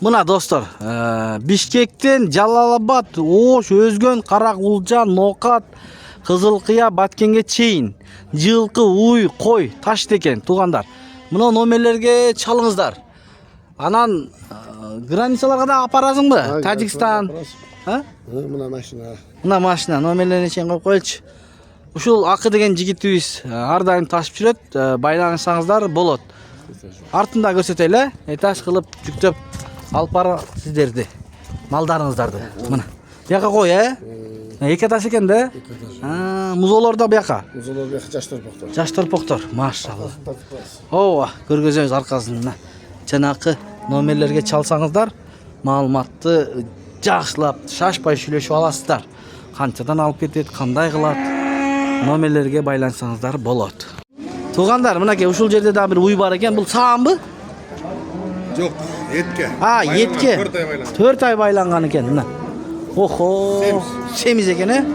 Mına dostlar, Bişkектен Жалал-Абад, Ош, Өзгөн, Каракулжа, Нокат, Кызылкыя, Баткенге чейин жылкы, уй, кой, таш экен туугандар. Мына номерлерге чалыңыздар. Анан границаларга да апарасыңбы? Тажикстан. Мына машина. Мына машина номерлерин чейин коюп коелчу. Ушул Акы деген жигитибиз ар дайым ташып жүрөт, байланышсаңыздар болот. Артында көрсөтөйлү, этаж кылып жүктөп алып бара сиздерди. Малдарыңыздарды. Мына. Бияка кой, Эки этаж экен да? Музолор да бияка. Музолор бияка жаш торпоктор. Жаш торпоктор, машалла. Ооба, көргөзөбүз аркасында. Жанакы номерлерге чалсаңыздар, маалыматты жакшылап, шашпай сүйлөшүп аласыздар. Канчадан алып кетет, кандай кылат? Номерлерге байлансаңыздар болот. Туугандар, мынакей ушул жерде да бир уй бар экен. Бул саамбы? Жок, этке. Этке. 4 ай байланган экен, мына. Охо. Семиз экен,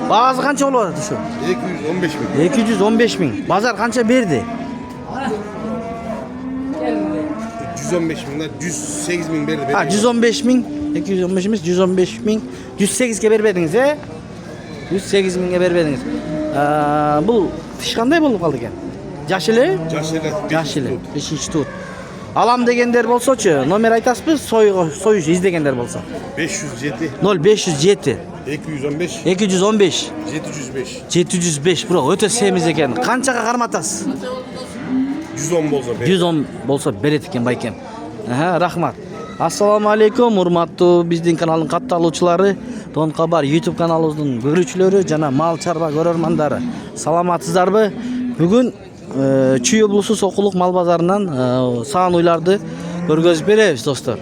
Баасы канча болуп атат ушу? 215 миң. 215 миң. Базар канча берди? 115 миңдан 108 миң берди. 115 миң. 215 эмес, 115 миң. 108ге бербедиңиз, 108 миңге бербедиңиз. Бул тиш кандай болуп калды экен? Жаш эле? Жаш эле. 5-чи тут. Алам дегендер болсочу, номер айтасызбы? Союш издегендер болсо. 507 0507 215 215 705 705 бро, өтө семиз экен. Канчага карматасыз? 110 болсо бер. 110 болсо берет экен байкем. Рахмат. Ассаламу алейкум, урматтуу биздин каналдын катталуучулары, Дон Кабар YouTube каналыбыздын көрүүчүлөрү жана мал чарба көрөрмандары. Саламатсыздарбы? Бүгүн Чүй облусу Сокулук мал базарынан саан уйларды көргөзүп беребиз достор.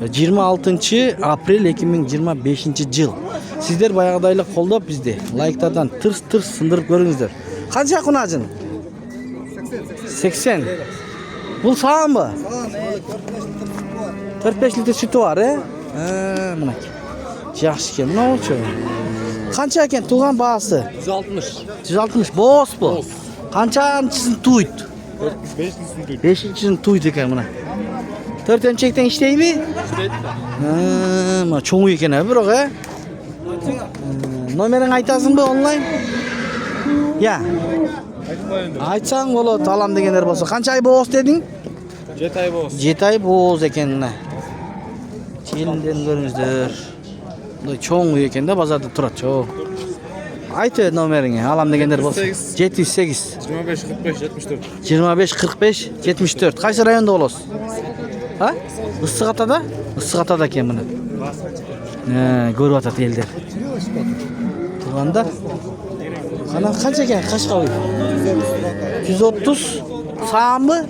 26 апрель 2025 жыл. Сиздер баягыдай эле колдоп бизди лайктардан тырс сындырып көрүңүздөр. Канча кунажын? 80. Бул саамбы? 45 литр сүтү бар, Мынакей. Жакшы экен, мынабычы. Канча экен тууган баасы? 160. 160 боспу? Канчанчысын туйт? 5-чисин туйт экен мына. 4 эмчектен иштейби? Иштейт. Мына чоң экен бирок, Номериң айтасыңбы онлайн? Айтсаң болот, алам дегендер болсо. Канча ай бооз дедиң? 7 ай болсо. 7 ай бооз экен мына. Челинден көрүңүздөр. Мындай чоң экен да, базарда турат, чоң. Айты номериңи, алам дегендер болсо. 708 25 45 74. 25 45 74. Кайсы районда болосуз? Ысык атада? Ысык атада экен мына. Көрүп атат элдер. Туугандар. Кана канча экен Кашкабый? 130 саамбы?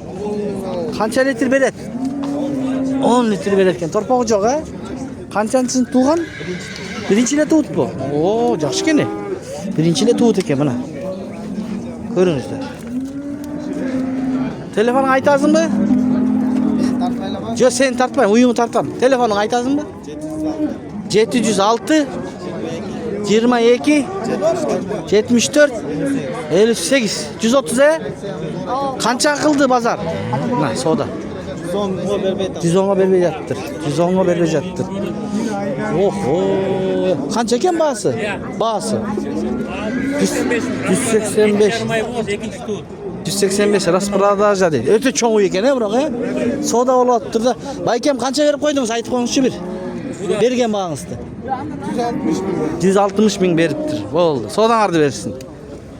Канча литр берет? 10 литр берет экен. Торпогу жок, Канчанчысын тууган? Биринчи эле туутпу? Жакшы экен. Биринчи эле туут экен мына. Көрүңүздөр. Телефонуң айтасыңбы? Жок, сен тартпайм, уюму тартам. Телефонуң айтасыңбы? 706 22 74 58 130 Канча кылды базар? Мына соода. 110га бербей жаттыр. 110га бербей жаттыр. Канча экен баасы? Баасы 185. 185 распродажа дейт. Өтө чоң экен, бирок, Соода болуп атыптыр да. Байкем канча берип койдуңуз? Айтып коюңузчу бир. Берген багыңызды. 160 миң бериптир. Болду. Соодаңарды берсин.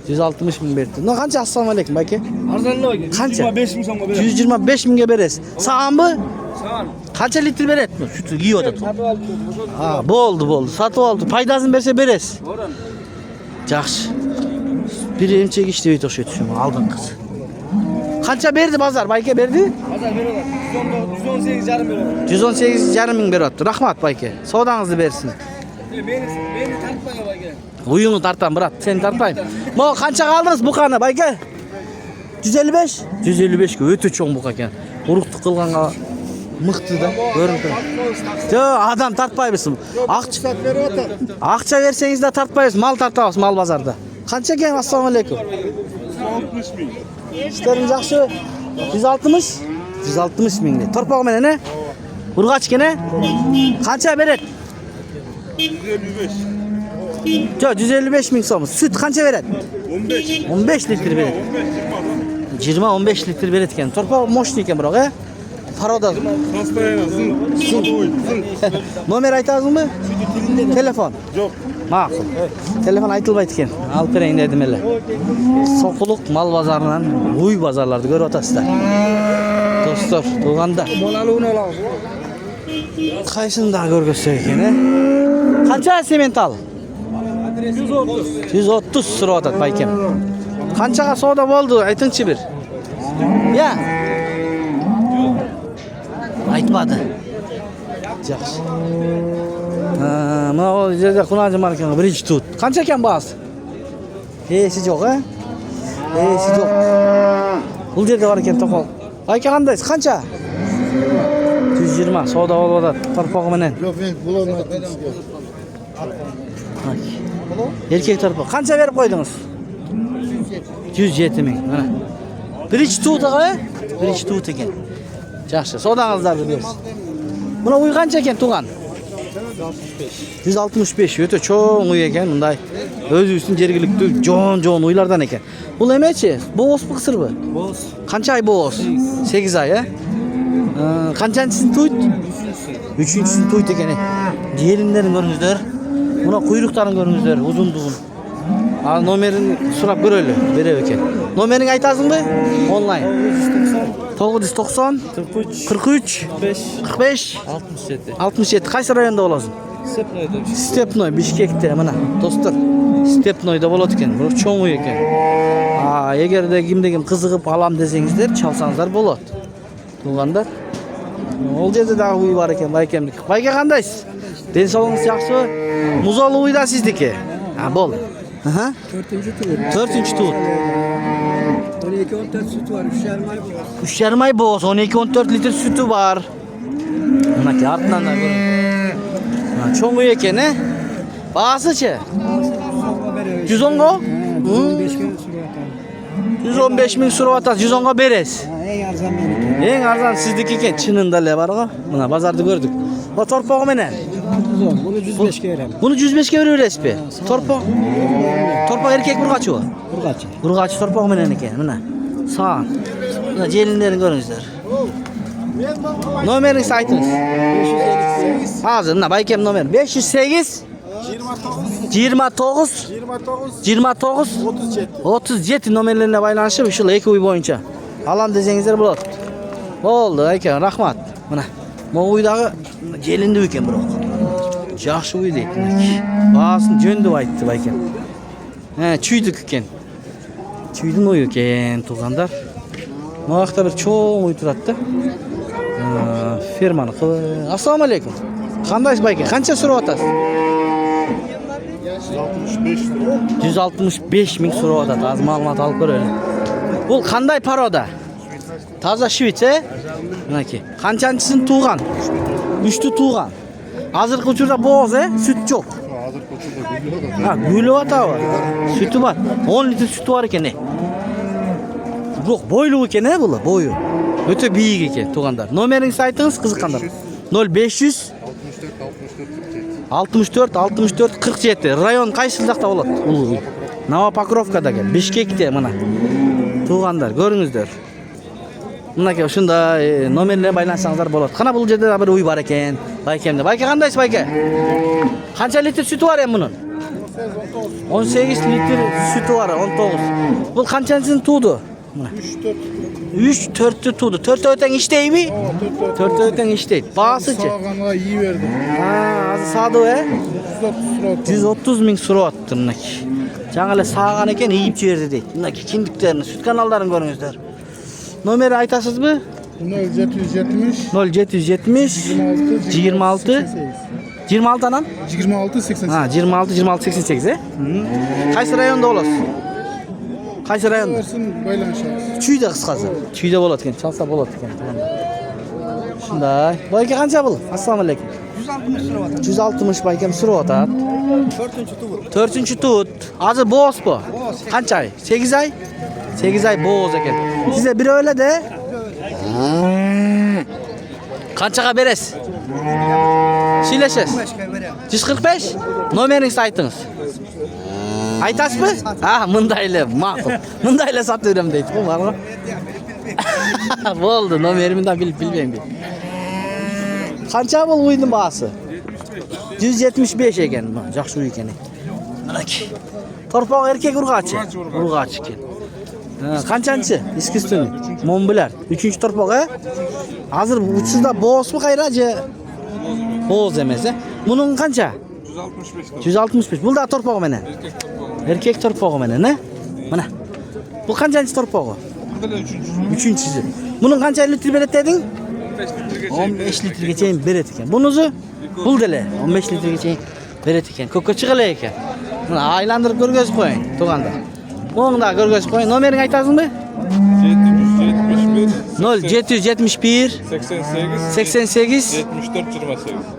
160 миң бериптир. Мына канча? Ассаламу алейкум, байке. Арзанлы байке. Канча? 125 миң сомго берем. 125 миңге бересиз. Саамбы? Саам. Канча литр берет? Сүтү кийип атат. Болду. Сатып алды. Пайдасын берсе бересиз. Жакшы. Бир эмчек иштебейт окшойт ушуну алдыңкысы. Канча берди базар? Байке берди? Базар берип атат. 118,5 берип атат. 118,5 миң берип атты. Рахмат байке. Соодаңызды берсин. Мени тартпаңа байке. Уюңду тартам, брат. Сени тартпайм. Могу канчага алдыңыз буканы, байке? 155? 155ке өтө чоң бука экен. Уруктук кылганга мыкты да, көрүнүп тур. Жок, адам тартпайбыз. Акча берсеңиз да тартпайбыз, мал тартабыз, мал базарда. Канча экен? Ассаламу алейкум. 160 миң. İşlerin жақсы. 160? 160 миң. Торпағы менен, Urgaç kene? Kança beret? 155. Yok 155 ming so'm. Süt kança beret? 15. 15 litre beret. 20-15 litre beret ekan. Torpa moshni ekan biroq, he? Paroda. Transparenasın. Nomer aytasizmi? Telefon. Yok. Ma'qul. Telefon aytilmaydi ekan. Alib bering dedim ele. Soquluq mal bozoridan, uy bozorlarni ko'rib o'tasizlar. Do'stlar, to'g'anda. Bolaligini olamiz. Qaysini daha ko'rgizsak ekan, he? Qancha semental? 130. 130 sur'atat baykem. Qanchaga savdo bo'ldi? Aytingchi bir. Ya. Aytmadi. Yaxshi. Mana o yerda Xunaji markan birinchi tut. Qancha ekan bahsi? Esi yo'q, ha? Esi yo'q. Bu yerda bor ekan to'qol. Ayka qandaysiz? Qancha? 120 savdo bo'ladi. Torpog'i bilan. Yok ben bulanma. Erkek torpoq. Qancha berib qo'ydingiz? 107 ming. Mana. Birinchi tut, ha? Birinchi tut ekan. Yaxshi, savdongizlarni bersin. Buna uy qancha ekan tug'an? 165. O'ta cho'ng uy ekan, bunday. O'zi uchun jergilikli jon uylardan ekan. Bu nemachi? Bo'g'izmi, qisirmi? Bo'z. Qancha oy bo'g'iz? 8 oy, ha? Qanchanchisi to'yt? 3-chisini to'yt ekan. Yelinlarini ko'ringizlar. Buna quyruqlarini ko'ringizlar, uzun-uzun. Ha, nomerini so'rab ko'raylik, berar ekan. Nomerini aytasizmi? Onlayn. 990 43 45 67. Qaysi rayonda bo'lasiz? Stepnoy, Bishkekda mana do'stlar. Stepnoyda bo'ladi ekan. Bu cho'ng uy ekan. Ha, agarda kimda-kim qiziqib olam desangizlar, chalsangizlar bo'ladi. To'g'anlar. Ol yerda da uy bor ekan, baykamlik. Bayga qandaysiz? Densolig'ingiz yaxshimi? Muzoli uyda sizniki. Ha, bo'ldi. Aha. 4-chi tur. 12-14 süt var, 3'er may bu. 3,5 ay bo'z, 12-14 litr sütü var. Mana artdan da ko'ring. Ha, cho'ng uy ekan, he? Bahasichi? 110 go? 15 gün sürüyor. 115 ming so'rayapsiz, 110 ga berasiz. En arzan benim. Eng arzon sizniki ekan, chinida bor-ku. Mana bozorda ko'rdik. Va torpog'i menam. Bunu 105 verem. Buni 105 ga beraverasizmi? Torpoq. Torpoq erkek urg'achi u. Urgaç. Urg'achi torpoq menam ekan, mana. Sağ. Mana jelinlarini ko'ringizlar. Nomeringizni aytingiz. 558. Hozir mana baykem nomer 508 29 37 nomerlarına baylanışıp inşallah iki uy boyunca alan desengizler bo'ladi. Bo'ldi aka, rahmat. Mana bu uydağı jelindi ekan biroq. Yaxshi uy deydi. Basin jo'ndib aytdi baykem. Ha, chuydik ekan. Chuydin uy ekan, to'g'andar. Bu vaqtda bir cho'ng uy turadi. Fermani qilib. Assalomu alaykum. Qandaysiz bayka? Qancha so'rayapsiz? 165 ming so'rayapti. Az ma'lumot olib ko'raylik. Bu qanday paroda? Toza Shvitsa? Manaki. Qanchanchisining tug'an? 3ta tug'an. Hozirgi uchurda bo'g'iz, süt yo'q. Hazır koçuda gülüyor da. Ha, guliyotadi. Sütü bor. 10 litr sütü bor ekan. Yo'q, bo'yli ekan, bu bo'yi. O'ta biyiq ekan, tug'andar. Nomeringizni aytingiz, qiziqqanlar. 0500 64 47. Rayon qaysi yoqda bo'ladi? Novopokrovkadagi, Bishkekda mana. Tug'andar, ko'ringizlar. Bunaka shunda nomerlarga baylansangizdar bo'ladi. Qana bu yerda bir uy bor ekan. Baykemda. Bayka qandaysiz bayka? Qancha litr sütü var ham bunun? 18 litr sütü var, 19. Bu qanchanchini tug'di? 3-4 tug'di. 4 o'tang ishdaymi? 4 o'tang ishdaydi. Bahasichi? Sağganlığa iyi verdim. Ha, hozir sado, 130 surat. 130 ming so'rayapti bunaki. Jangalar sağgan ekan, yeyib berdi deydi. Bunaki kindiklarni, süt kanallarını ko'ringizlar. Nomeri aytasizmi? 0770 0770 26 26 anam? 26 88. Ha, 26 88, he? Qaysi rayonda olasiz? Qaysi rayonda? Versin baylanışarız. Chuyda qisqasi. Chuyda bo'ladi ekan, chalsa bo'ladi ekan. Shunday. Boyga qancha bu? Assalomu alaykum. 160 lira var. 160 baykam so'rayapti. 4-cü tuvur. 4-chi tut. Hozir bo'g'iz bu. Qancha oy? 8 oy? 8 oy bo'g'iz ekan. Sizga biri o'yladi. Qanchaga berasiz? Söyleşesiz. 145. Nomeringizni aytыңыз. Aytasызbı? Ha, mındayla ma'qul. Mındayla satib beraman deydi. Bu barmi? Bo'ldi, nomerimni de bilmayman. Qancha bu uyning bahası? 175 ekan. Yaxshi uy ekan. Manaki. Torpoq erkek urg'achi. Urg'achi ekan. Qanchanchi? Искусственный. Monbilar. 3-torpoq, ha? Hozir uchsizda bo'g'izmi qayraji? Bo'g'iz emas, ha? Buning qancha? 165. 165. Bu da torpoq mana. Erkek torpog'i mana, ne? Mana. Bu qancha torpog'i? 3-chi. Buning qancha litr beradi deding? 15 litrgacha beradi ekan. Bunisi buldele 15 litrgacha beradi ekan. Ko'kka chiqalar ekan. Mana aylantirib ko'rgazib qo'ying, to'g'anda. Bunda ko'rgazib qo'ying. Nomeringni aytasizmi? 0771 88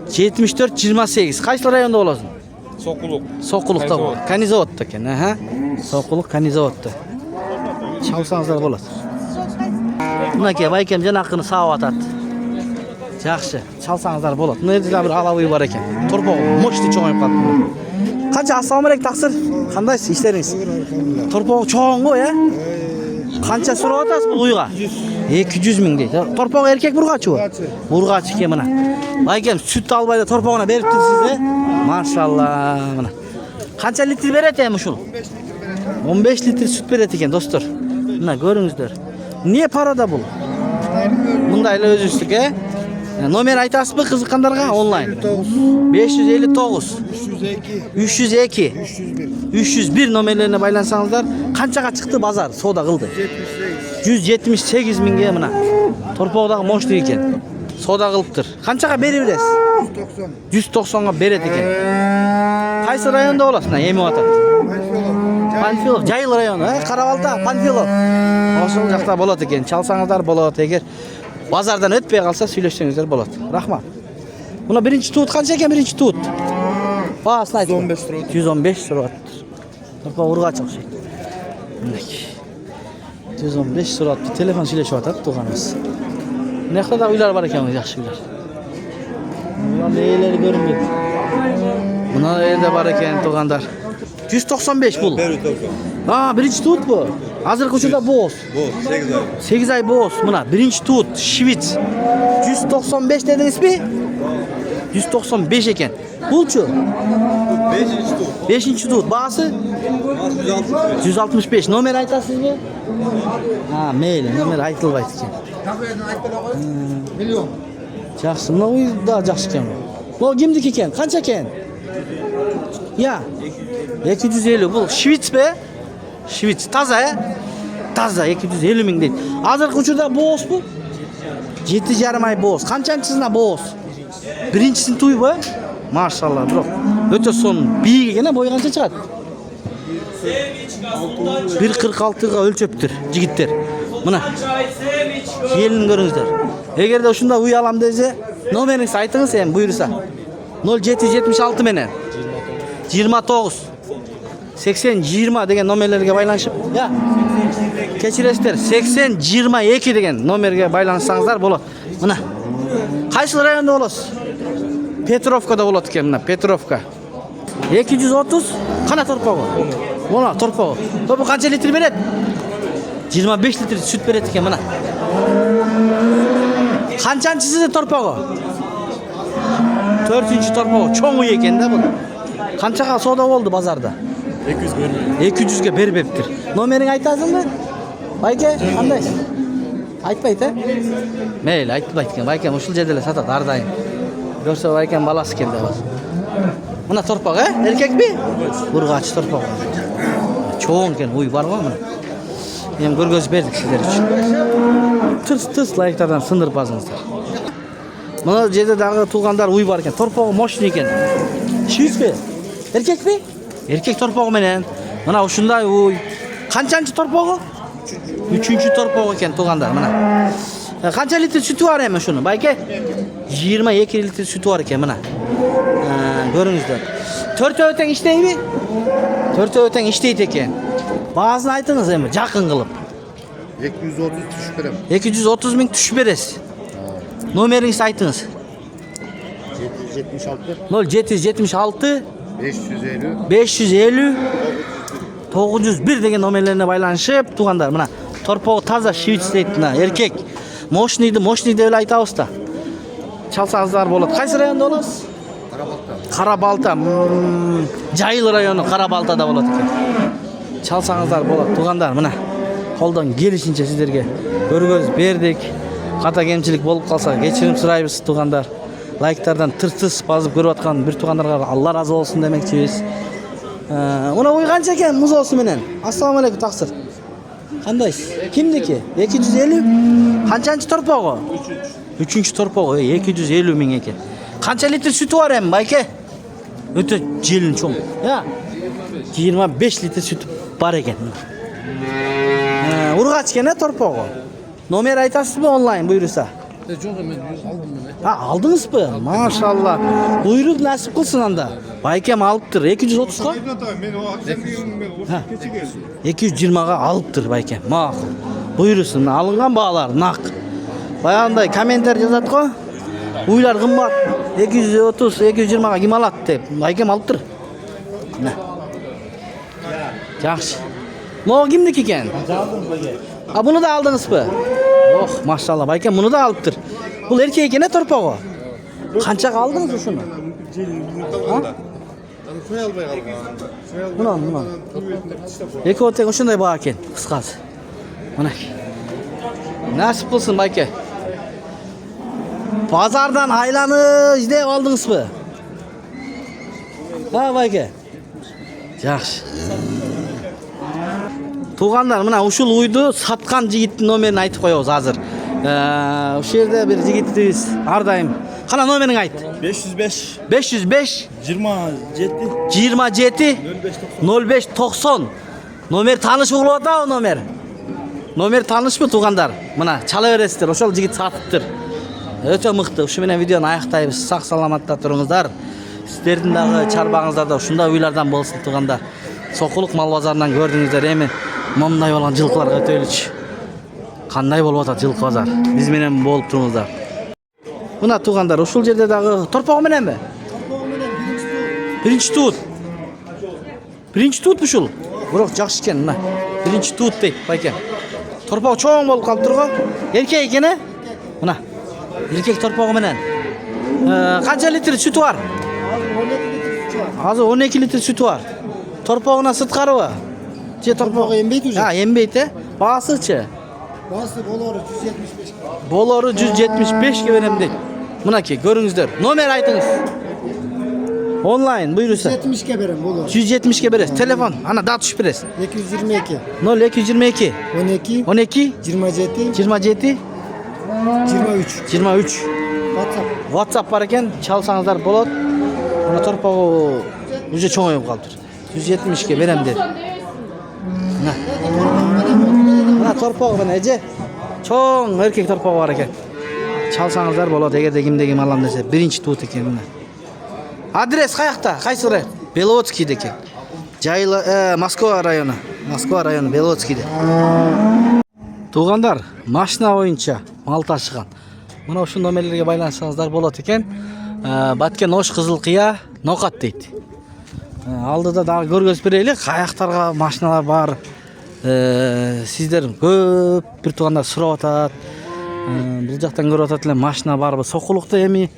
74 28. Qaysi rayonda bo'lasiz? Soquluqda bor. Kanizavodda ekan, ha? Soquluq Kanizavodda. Chalsangizlar bo'ladi. Bunaki baykam janaqini savotat. Yaxshi, chalsangizlar bo'ladi. Bu yerda bir alaviy bor ekan. Torpoq mo'shti cho'g'ib qoldi. Qancha assalomu alaykum taqsir. Qandaysiz ishlaringiz? Torpoq cho'ng-ku, ya? Qancha so'rayapsiz bu uyga? 200 ming deydi. Torpoq erkek burg'achi bu. Burg'achi ekan mana. Baykam sut albayda torpoqni berib turibsiz-a? Maşallah mana. Qancha litr beradi ham shu? 15 litr sut beradi ekan, do'stlar. Mana ko'ringizlar. Niye parada bu? Bundaylar o'zingizga. Nomer aytasizmi qiziqqanlarga onlayn? 559 302 301 nomerlarına baylansanızlar qanchaga chiqdi bozor savdo qildi? 178 mingga mana. Torpoqdagi mo'shti ekan. Savdo qilibdir. Qanchaga berib berasiz? 190 ga beradi ekan. Qaysi rayonda bo'lasiz? Yemib atadi. Panfilov, Jayil rayoni, Qarabalta, Panfilov. Oshil yoqda bo'ladi ekan. Chalsangizlar bo'ladi agar bozordan o'tmay qolsa söylesеңizler bo'ladi. Rahmat. Buna birinchi tut qancha ekan birinchi tut? Bahasini ayting. 115 so'rayapti. Torpoq urg'achi o'xshaydi. 115 so'rayapti. Telefon сөйлeshyapti to'g'animiz. Ne kadar uylar var ekan, yaxshi uylar. Ular neleri görünmedi. Buna evde var ekan to'g'andar. 195 bul. Ha, birinchi tut bu. Hozirgi uchida bo'z. 8 ay. 8 ay bo'z. Buna birinchi tut, Shvits. 195 dedingizmi? 195 ekan. Bulchu. 5-chi tut. 5-chi tut. Bahası? 165. Nomer aytasizmi? Ha, mayli, nomer aytilmaydi ekan. Milyon. Yaxshi, bu uyda yaxshi ekan. Bu kimniki ekan? Qancha ekan? Ya. 250 bu Shvits be? Shvits toza, toza 250 ming deydi. Hozirgi uchida bo'z bu. 7,5 ay bo'z. Qanchanchisidan bo'z? Birinchisini to'y bu. Maşallah, bro. O'ta son biyiq ekan, bo'yi qancha chiqadi? 1.46 ga o'lchöptür jigitler. Mana. Kelin ko'ringizlar. Eğer de shunda uy alam dese, nomeringizni aytingiz ham buyursa. 0776 menen 29 80 20 degan nomerlarga baylanishib, ya. Kechirasizlar, 80 22 degan nomerga baylansanızlar bo'ladi. Mana. Qaysi rayonda bo'lasiz? Petrovkada bo'ladi ekan, mana Petrovka. 230 qana torpog'i? Mana torpog'i. Bu qancha litr beradi? 25 litr süt beradi ekan, mana. Qanchanchisi torpog'i? 4-chi torpog'i. Cho'ng uy ekanda bu. Qanchaga savdo bo'ldi bozorda? 200 bermedi. 200 ga berib beribdir. Nomeringizni aytasizmi? Bayka, qanday? Aytmaydi. Mayli, aytmaydi. Bayka o'shul yerda sotadi har doim. Ko'rsa baykan balasi keldi hozir. Mana torpoq, erkakmi? Burg'achi torpoq. Cho'ng ekan, uy bormi mana? Hem ko'rgazib berdik sizlar uchun. Tırs layıklardan sındırıp azınızlar. Mana yerda dag'i tug'anlar uy bor ekan. Torpog'i moshina ekan. Shvits mi? Erkek mi? Erkek torpog'i menen. Mana shunday uy. Qanchanchi torpog'i? 3-chi torpog'i ekan tug'anlar mana. Qancha litr suti bor ekan shuni? Bayka 22 litr suti bor ekan mana. Ko'ringizlar. 4 o'tang ishlaydimi? 4 o'tang ishlaydi ekan. Bahasini aytingiz endi, yaqin qilib. 230 tushib beraman. 230 ming tushib berasiz. Nomeringizni aytingiz. 0776 550 550 901 деген номерлерine байланышып туғандар. Мына торпоғы таза швиц дейді, мына еркек. Мощный деп эле айтабыз да. Чалсаңыздар болот. Кайсы районда болосуз? Карабалта. Жайыл району Карабалтада болот экен. Чалсаңыздар болот туғандар. Мына колдон келишинче сиздерге көргөз бердик. Ката кемчилик болуп калса кечирим сурайбыз туғандар. Лайктардан тыртыс басып көрүп аткан бир туғандарга Алла разы болсун демекчибиз. Мына ой канча экен музоосу менен? Ассаламу алейкум таксыр. Кандайсыз? Кимдики? 250? Канчанчы торпогу? 3-чү торпогу 250 миң экен. Канча литр сүтү бар эми, байке? Өтө желин чоң. 25 литр сүтү бар экен. Ургач экен торпогу. Номер айтасызбы онлайн буйруса? Жок, мен алдым мен. Алдыңызбы? Машалла. Буйрук насип кылсын анда. Байкем алыптыр. 230га? Мен о акцияны 220га алыптыр байкем. Макул. Буйрусын. Алынган баалар нак. Баягындай комментарий жазат го. Уйлар кымбат. 230, 220га ким алат деп. Байкем алыптыр. Мына. Жакшы. Могу кимдики экен? Буну да алдыңызбы? Ох, машалла, байкем муну да алыптыр. Бул эркек экен торпогу. Канчага алдыңыз ушуну? Соя албай калган. Мына. Эки тең ушундай баа экен, кыскасы. Мына. Насип кылсын байке. Базардан айланы издеп алдыңызбы? Байке. Жакшы. Туғандар, мына ушул уйду саткан жигиттин номерин айтып коебуз азыр. Ушул жерде бир жигитибиз ар дайым. Кана номериң айт? 505 505 27 0590. Номер таныш болуп атабы номер? Номер танышпы туғандар? Мына чала бересиздер, ошол жигит сатыптыр. Өтө мыкты. Ушу менен видеону аяктайбыз. Сак саламатта туруңуздар. Сиздердин дагы чарбаңыздарда ушундай уйлардан болсун туғандар. Сокулук мал базарынан көрдүңүздөр, эми момундай болгон жылкыларга өтөлүчү. Кандай болуп атат жылкы базар? Биз менен болуп туруңуздар. Мына туғандар, ушул жерде дагы торпогу мененби? Биринчи туут. Биринчи туут ушул. Бирок жакшы экен, мына. Биринчи туут дейт, байке. Торпогу чоң болуп калыптыр го. Эркек экен, Мына. Эркек торпогу менен. Канча литр сүтү бар? Азыр 12 литр сүтү бар. Торпогуна сыткарыбы? Же торпогу эмбейт уже? Эмбейт, Баасычы? Басы болору 175. Болору 175 берем дейт. Мынакей, көрүңүздөр. Номер айтыңыз. Онлайн буйруса. 170 берем болору. 170 бересиз. Телефон, ана да түшүп бересиз. 222 0222 12 12 27 27 23 WhatsApp бар экен, чалсаңыздар болот. Ана торпогу уже чоңоюп калыптыр. 170 берем деп. Мына торпогу менен эже чоң эркек торпогу бар экен. Чалсаңыздар болот, эгерде кимде ким алам десе, биринчи туут экен мына. Адрес каякта? Кайсы район? Беловодскийде экен. Жайылы, Москва району. Москва району Беловодскийде. Туғандар, машина боюнча мал ташыган. Мына ушул номерлерге байланышсаңыздар болот экен. Баткен Ош Кызылкыя Нокат дейт. Алдыда дагы көргөзүп берели, каяктарга машиналар бар. Сиздер көп бир туғандар сурап атат. Бул жактан көрүп атат эле машина барбы? Сокулукта эми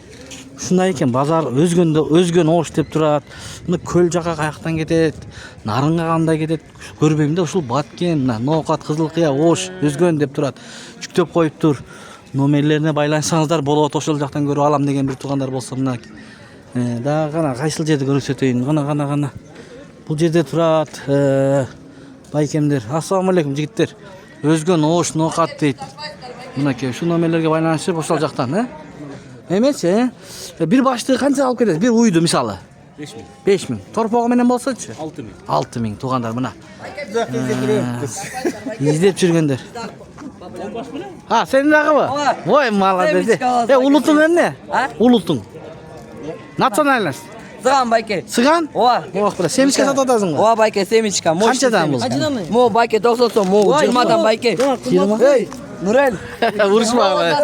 ушундай экен, базар өзгөн Ош деп турат. Мына көл жака каяктан кетет, Нарынга кандай кетет көрбөйм да. Ушул Баткен, Нокат, Кызылкыя, Ош өзгөн деп турат. Жүктөп коюптур. Номерлерине байланышсаңыздар болот, ошол жактан көрүп алам деген бир туғандар болсо мына. Дагы гана кайсыл жерде көрсөтөйүн. Гана. Бул жерде турат. Байкемдер. Ассаламу алейкум жигиттер. Өзгөн Ош, Нокат дейт. Мынакей ушу номерлерге байланышып ошол жактан, Эмес, бир башты канча алып кетесиз? Бир уйду мисалы. 5000. Торпогу менен болсочу? 6000 туғандар мына. Издеп жүргөндөр. Сен дагыбы? Ой, молодец. Улутуң эмне? Улутуң. Национальность. Цыган байке. Цыган? Ооба. Ох, бля, семечка сатып атасың го? Ооба байке, семечка. Канчадан бул? Мо байке 90 сом, мо 20дан байке. 20? Эй, Нурел. Урушма.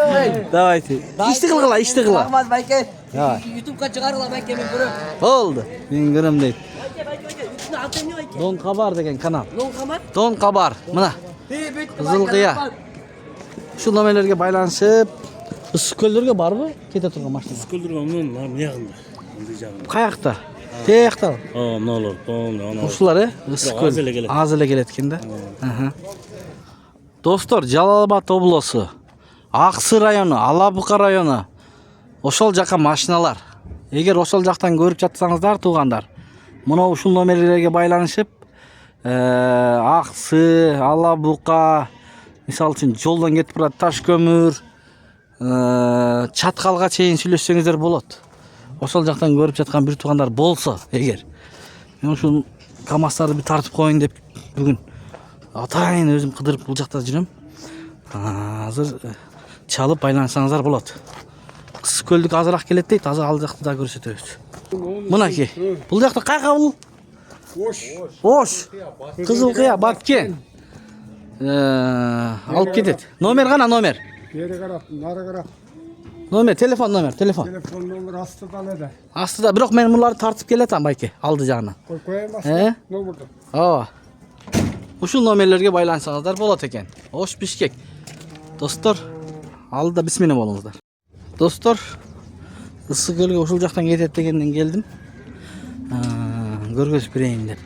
Давайте. Ишти кылгыла. Рахмат байке. Ya. YouTube'ga çıkarıla bayke men görüm. Oldu. Men görem deydi. Bayke. Üstüne atın ne bayke? Don Kabar деген kanal. Long kamar. Don Kabar. Mına. Kızıl Kıya. Şu nomerlerge baylanışıp Issikköllerge barбы kete turgan машина? Kıldırgamdan var mı yakında? Diyeceğim. Kayakta. Teyakta. Aa ne olur? Onu. Uşular Issыккөл. Az ele kelет. Az ele keletken de. Dostlar, Жалал-Абад облысы, Аксы району, Алабука району. Ошол жака машиналар. Эгер ошол жактан көрүп жатсаңыздар, туугандар, мына ушул номерлерге байланышып, Аксы, Алабука, мисалы үчүн жолдон кетип барат Таш көмүр, Чаткалга чейин сүйлөшсөңүздөр болот. Ошол жактан көрүп жаткан бир туугандар болсо, эгер мен ушул КамАЗдарды бир тартып коеюн деп бүгүн атайын өзүм кыдырып бул жакта жүрөм. Азыр чалып байланышсаңыздар болот. Issыккөлдүк азыраак келет дейт, азыр ал жакты да көрсөтөбүз. Мынакей. Бул жакта кайка бул? Ош. Кызыл Кыя, Баткен. Алып кетет. Номер кана номер? Beri qarab, nari qarab. Номер, телефон номер, телефон. Telefon nomeri astıdan ede. Астыда, бирок мен буларды тартып келатам байке, алды жагынан. Koyayım bastı. Ne burada? Ооба. Ушул номерлерге байланышсаңыздар болот экен. Ош Бишкек. Достор, алдыда бисмилlah болуңуздар. Достор, Issыккөлгө ушул жактан кетет дегенден келдим. Көргөзүп берейин деп.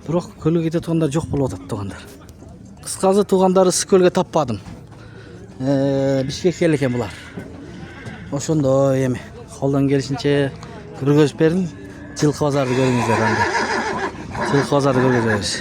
Бирок көлгө кете тургандар жок болуп атат туугандар. Кыскасы туугандар Issыккөлгө таппадым. Бишкекке экен булар. Ошондой эми колдон келишинче көргөзүп бердим. Жылкы базарды көрүңүздөр анда. Жылкы базарды көргөзөбүз.